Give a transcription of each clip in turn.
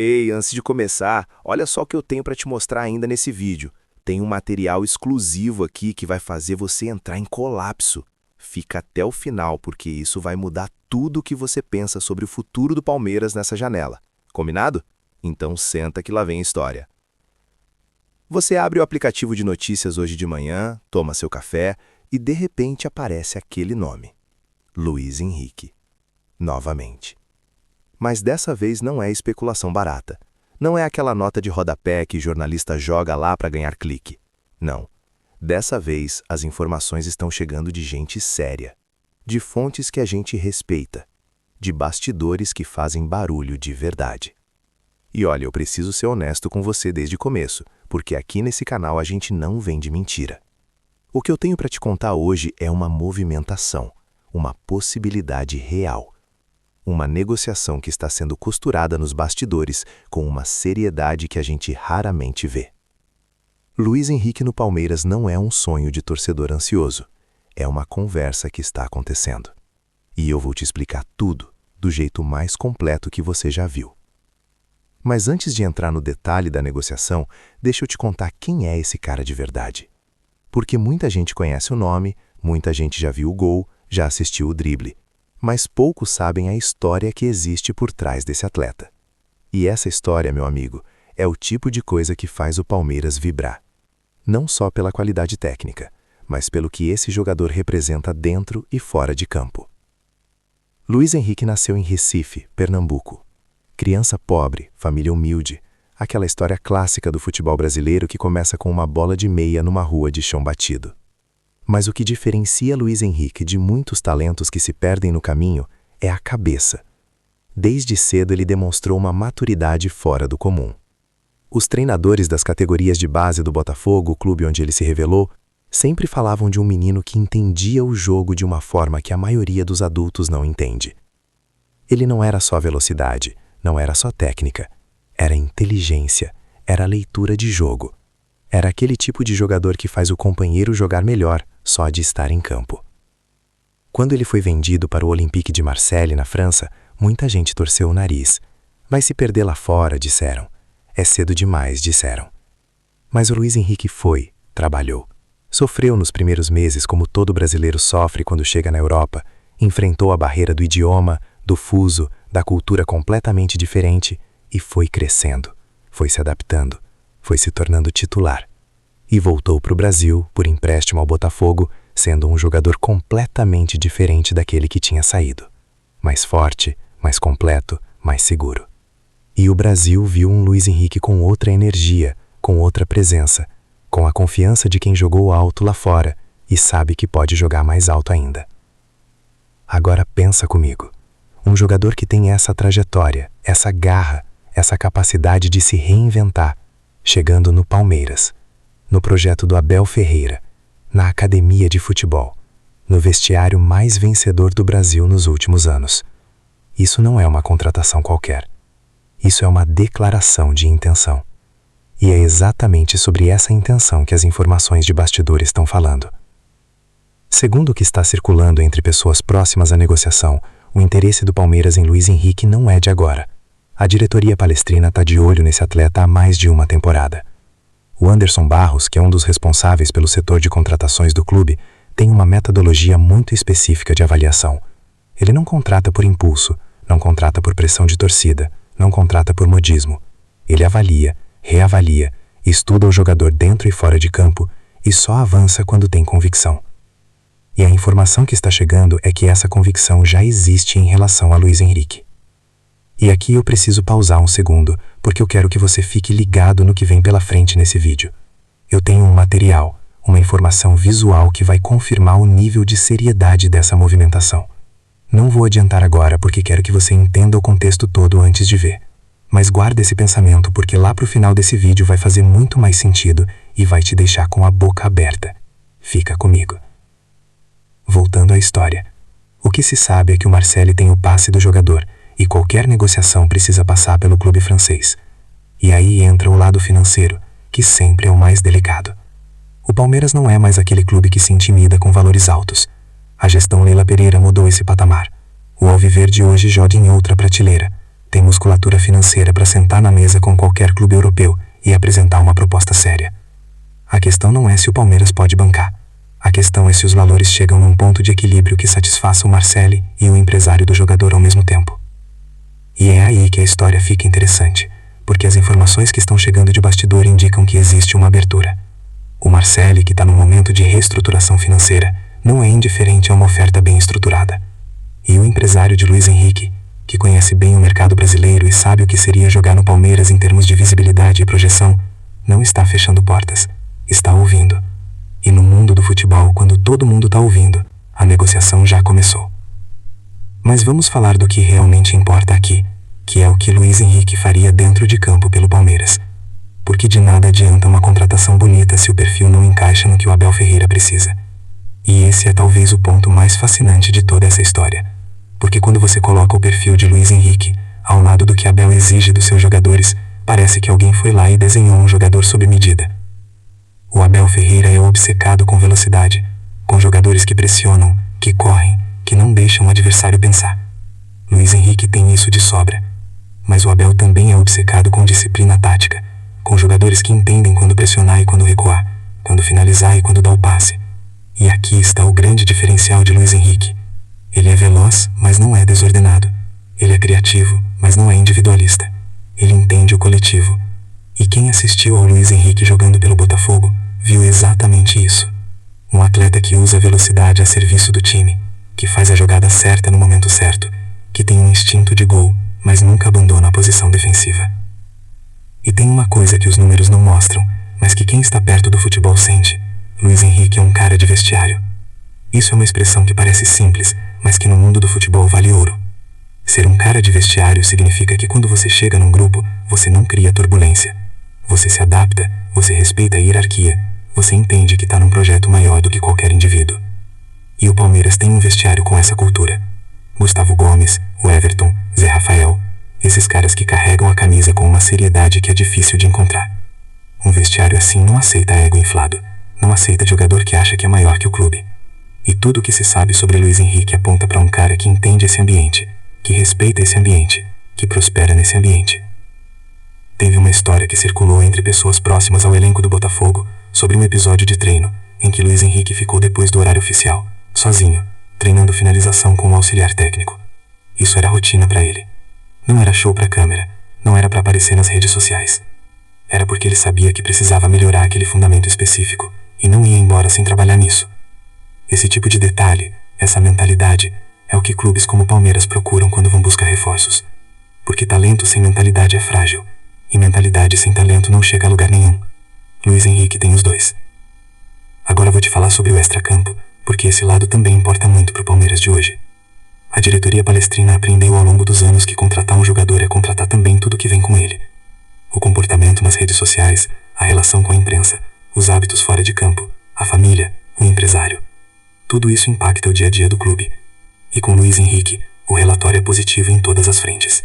Ei, antes de começar, olha só o que eu tenho para te mostrar ainda nesse vídeo. Tem um material exclusivo aqui que vai fazer você entrar em colapso. Fica até o final, porque isso vai mudar tudo o que você pensa sobre o futuro do Palmeiras nessa janela. Combinado? Então senta que lá vem a história. Você abre o aplicativo de notícias hoje de manhã, toma seu café e de repente aparece aquele nome: Luiz Henrique. Novamente. Mas dessa vez não é especulação barata. Não é aquela nota de rodapé que jornalista joga lá para ganhar clique. Não. Dessa vez, as informações estão chegando de gente séria, de fontes que a gente respeita, de bastidores que fazem barulho de verdade. E olha, eu preciso ser honesto com você desde o começo, porque aqui nesse canal a gente não vende mentira. O que eu tenho para te contar hoje é uma movimentação, uma possibilidade real. Uma negociação que está sendo costurada nos bastidores com uma seriedade que a gente raramente vê. Luiz Henrique no Palmeiras não é um sonho de torcedor ansioso. É uma conversa que está acontecendo. E eu vou te explicar tudo, do jeito mais completo que você já viu. Mas antes de entrar no detalhe da negociação, deixa eu te contar quem é esse cara de verdade. Porque muita gente conhece o nome, muita gente já viu o gol, já assistiu o drible. Mas poucos sabem a história que existe por trás desse atleta. E essa história, meu amigo, é o tipo de coisa que faz o Palmeiras vibrar. Não só pela qualidade técnica, mas pelo que esse jogador representa dentro e fora de campo. Luiz Henrique nasceu em Recife, Pernambuco. Criança pobre, família humilde, aquela história clássica do futebol brasileiro que começa com uma bola de meia numa rua de chão batido. Mas o que diferencia Luiz Henrique de muitos talentos que se perdem no caminho é a cabeça. Desde cedo ele demonstrou uma maturidade fora do comum. Os treinadores das categorias de base do Botafogo, o clube onde ele se revelou, sempre falavam de um menino que entendia o jogo de uma forma que a maioria dos adultos não entende. Ele não era só velocidade, não era só técnica, era inteligência, era leitura de jogo. Era aquele tipo de jogador que faz o companheiro jogar melhor só de estar em campo. Quando ele foi vendido para o Olympique de Marseille, na França, muita gente torceu o nariz. Vai se perder lá fora, disseram. É cedo demais, disseram. Mas o Luiz Henrique foi, trabalhou. Sofreu nos primeiros meses como todo brasileiro sofre quando chega na Europa, enfrentou a barreira do idioma, do fuso, da cultura completamente diferente e foi crescendo, foi se adaptando. Foi se tornando titular. E voltou para o Brasil, por empréstimo ao Botafogo, sendo um jogador completamente diferente daquele que tinha saído. Mais forte, mais completo, mais seguro. E o Brasil viu um Luiz Henrique com outra energia, com outra presença, com a confiança de quem jogou alto lá fora e sabe que pode jogar mais alto ainda. Agora pensa comigo. Um jogador que tem essa trajetória, essa garra, essa capacidade de se reinventar, chegando no Palmeiras, no projeto do Abel Ferreira, na academia de futebol, no vestiário mais vencedor do Brasil nos últimos anos. Isso não é uma contratação qualquer. Isso é uma declaração de intenção. E é exatamente sobre essa intenção que as informações de bastidores estão falando. Segundo o que está circulando entre pessoas próximas à negociação, o interesse do Palmeiras em Luiz Henrique não é de agora. A diretoria palestrina está de olho nesse atleta há mais de uma temporada. O Anderson Barros, que é um dos responsáveis pelo setor de contratações do clube, tem uma metodologia muito específica de avaliação. Ele não contrata por impulso, não contrata por pressão de torcida, não contrata por modismo. Ele avalia, reavalia, estuda o jogador dentro e fora de campo e só avança quando tem convicção. E a informação que está chegando é que essa convicção já existe em relação a Luiz Henrique. E aqui eu preciso pausar um segundo, porque eu quero que você fique ligado no que vem pela frente nesse vídeo. Eu tenho um material, uma informação visual que vai confirmar o nível de seriedade dessa movimentação. Não vou adiantar agora porque quero que você entenda o contexto todo antes de ver. Mas guarda esse pensamento porque lá pro final desse vídeo vai fazer muito mais sentido e vai te deixar com a boca aberta. Fica comigo. Voltando à história. O que se sabe é que o Marseille tem o passe do jogador, e qualquer negociação precisa passar pelo clube francês. E aí entra o lado financeiro, que sempre é o mais delicado. O Palmeiras não é mais aquele clube que se intimida com valores altos. A gestão Leila Pereira mudou esse patamar. O Alviverde hoje joga em outra prateleira. tem musculatura financeira para sentar na mesa com qualquer clube europeu e apresentar uma proposta séria. A questão não é se o Palmeiras pode bancar. A questão é se os valores chegam num ponto de equilíbrio que satisfaça o Marcelli e o empresário do jogador ao mesmo tempo. E é aí que a história fica interessante, porque as informações que estão chegando de bastidor indicam que existe uma abertura. O Marcelli, que está num momento de reestruturação financeira, não é indiferente a uma oferta bem estruturada. E o empresário de Luiz Henrique, que conhece bem o mercado brasileiro e sabe o que seria jogar no Palmeiras em termos de visibilidade e projeção, não está fechando portas, está ouvindo. E no mundo do futebol, quando todo mundo está ouvindo, a negociação já começou. Mas vamos falar do que realmente importa aqui, que é o que Luiz Henrique faria dentro de campo pelo Palmeiras. Porque de nada adianta uma contratação bonita se o perfil não encaixa no que o Abel Ferreira precisa. E esse é talvez o ponto mais fascinante de toda essa história. Porque quando você coloca o perfil de Luiz Henrique ao lado do que Abel exige dos seus jogadores, parece que alguém foi lá e desenhou um jogador sob medida. O Abel Ferreira é obcecado com velocidade, com jogadores que pressionam, que correm, que não deixam o adversário pensar. Luiz Henrique tem isso de sobra. Mas o Abel também é obcecado com disciplina tática, com jogadores que entendem quando pressionar e quando recuar, quando finalizar e quando dar o passe. E aqui está o grande diferencial de Luiz Henrique. Ele é veloz, mas não é desordenado. Ele é criativo, mas não é individualista. Ele entende o coletivo. E quem assistiu ao Luiz Henrique jogando pelo Botafogo, viu exatamente isso. Um atleta que usa a velocidade a serviço do time, que faz a jogada certa no momento certo, que tem um instinto de gol, mas nunca abandona a posição defensiva. E tem uma coisa que os números não mostram, mas que quem está perto do futebol sente. Luiz Henrique é um cara de vestiário. Isso é uma expressão que parece simples, mas que no mundo do futebol vale ouro. Ser um cara de vestiário significa que quando você chega num grupo, você não cria turbulência. Você se adapta, você respeita a hierarquia, você entende que está num projeto maior do que qualquer indivíduo. E o Palmeiras tem um vestiário com essa cultura. Gustavo Gomes, o Everton, Zé Rafael, esses caras que carregam a camisa com uma seriedade que é difícil de encontrar. Um vestiário assim não aceita ego inflado, não aceita jogador que acha que é maior que o clube. E tudo o que se sabe sobre Luiz Henrique aponta para um cara que entende esse ambiente, que respeita esse ambiente, que prospera nesse ambiente. Teve uma história que circulou entre pessoas próximas ao elenco do Botafogo sobre um episódio de treino em que Luiz Henrique ficou depois do horário oficial, sozinho, treinando finalização com um auxiliar técnico. Isso era rotina para ele. Não era show para câmera, não era para aparecer nas redes sociais. Era porque ele sabia que precisava melhorar aquele fundamento específico e não ia embora sem trabalhar nisso. Esse tipo de detalhe, essa mentalidade, é o que clubes como o Palmeiras procuram quando vão buscar reforços. Porque talento sem mentalidade é frágil, e mentalidade sem talento não chega a lugar nenhum. Luiz Henrique tem os dois. Agora vou te falar sobre o extracampo, porque esse lado também importa muito pro Palmeiras de hoje. A diretoria palestrina aprendeu ao longo dos anos que contratar um jogador é contratar também tudo que vem com ele. O comportamento nas redes sociais, a relação com a imprensa, os hábitos fora de campo, a família, o empresário. Tudo isso impacta o dia a dia do clube. E com Luiz Henrique, o relatório é positivo em todas as frentes.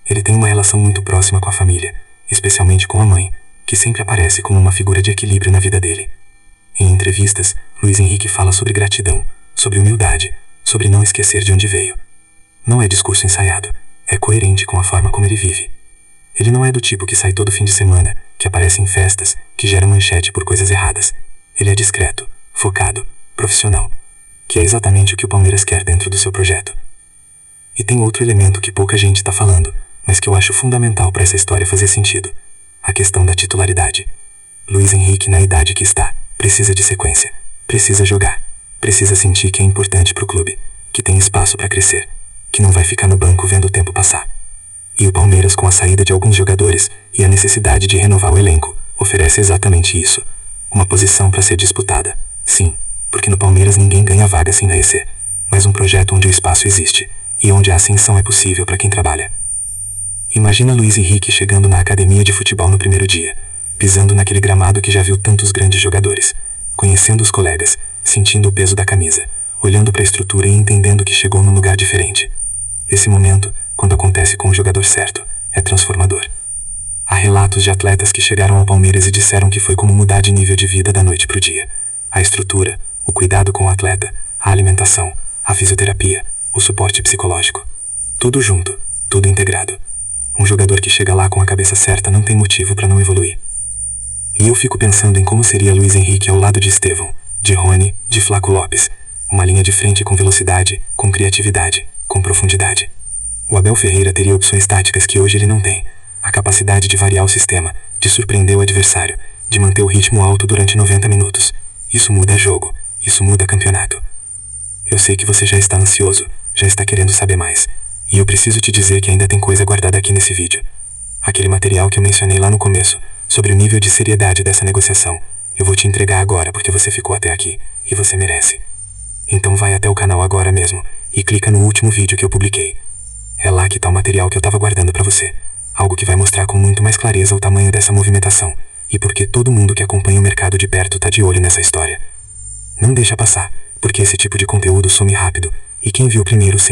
Ele tem uma relação muito próxima com a família, especialmente com a mãe, que sempre aparece como uma figura de equilíbrio na vida dele. Em entrevistas, Luiz Henrique fala sobre gratidão, sobre humildade, sobre não esquecer de onde veio. Não é discurso ensaiado, é coerente com a forma como ele vive. Ele não é do tipo que sai todo fim de semana, que aparece em festas, que gera manchete por coisas erradas. Ele é discreto, focado, profissional, que é exatamente o que o Palmeiras quer dentro do seu projeto. E tem outro elemento que pouca gente está falando, mas que eu acho fundamental para essa história fazer sentido. A questão da titularidade. Luiz Henrique, na idade que está, precisa de sequência, precisa jogar, precisa sentir que é importante para o clube, que tem espaço para crescer, que não vai ficar no banco vendo o tempo passar. E o Palmeiras, com a saída de alguns jogadores e a necessidade de renovar o elenco, oferece exatamente isso. Uma posição para ser disputada. Sim, porque no Palmeiras ninguém ganha vaga sem merecer, mas um projeto onde o espaço existe e onde a ascensão é possível para quem trabalha. Imagina Luiz Henrique chegando na academia de futebol no primeiro dia, pisando naquele gramado que já viu tantos grandes jogadores, conhecendo os colegas, sentindo o peso da camisa, olhando para a estrutura e entendendo que chegou num lugar diferente. Esse momento, quando acontece com o jogador certo, é transformador. Há relatos de atletas que chegaram ao Palmeiras e disseram que foi como mudar de nível de vida da noite para o dia. A estrutura, o cuidado com o atleta, a alimentação, a fisioterapia, o suporte psicológico. Tudo junto, tudo integrado. Um jogador que chega lá com a cabeça certa não tem motivo para não evoluir. E eu fico pensando em como seria Luiz Henrique ao lado de Estevão, de Rony, de Flaco Lopes. Uma linha de frente com velocidade, com criatividade, com profundidade. O Abel Ferreira teria opções táticas que hoje ele não tem. A capacidade de variar o sistema, de surpreender o adversário, de manter o ritmo alto durante 90 minutos. Isso muda jogo, isso muda campeonato. Eu sei que você já está ansioso, já está querendo saber mais. E eu preciso te dizer que ainda tem coisa guardada aqui nesse vídeo. Aquele material que eu mencionei lá no começo, sobre o nível de seriedade dessa negociação, eu vou te entregar agora porque você ficou até aqui, e você merece. Então vai até o canal agora mesmo, e clica no último vídeo que eu publiquei. É lá que tá o material que eu tava guardando pra você. Algo que vai mostrar com muito mais clareza o tamanho dessa movimentação, e porque todo mundo que acompanha o mercado de perto tá de olho nessa história. Não deixa passar, porque esse tipo de conteúdo some rápido, e quem viu primeiro sempre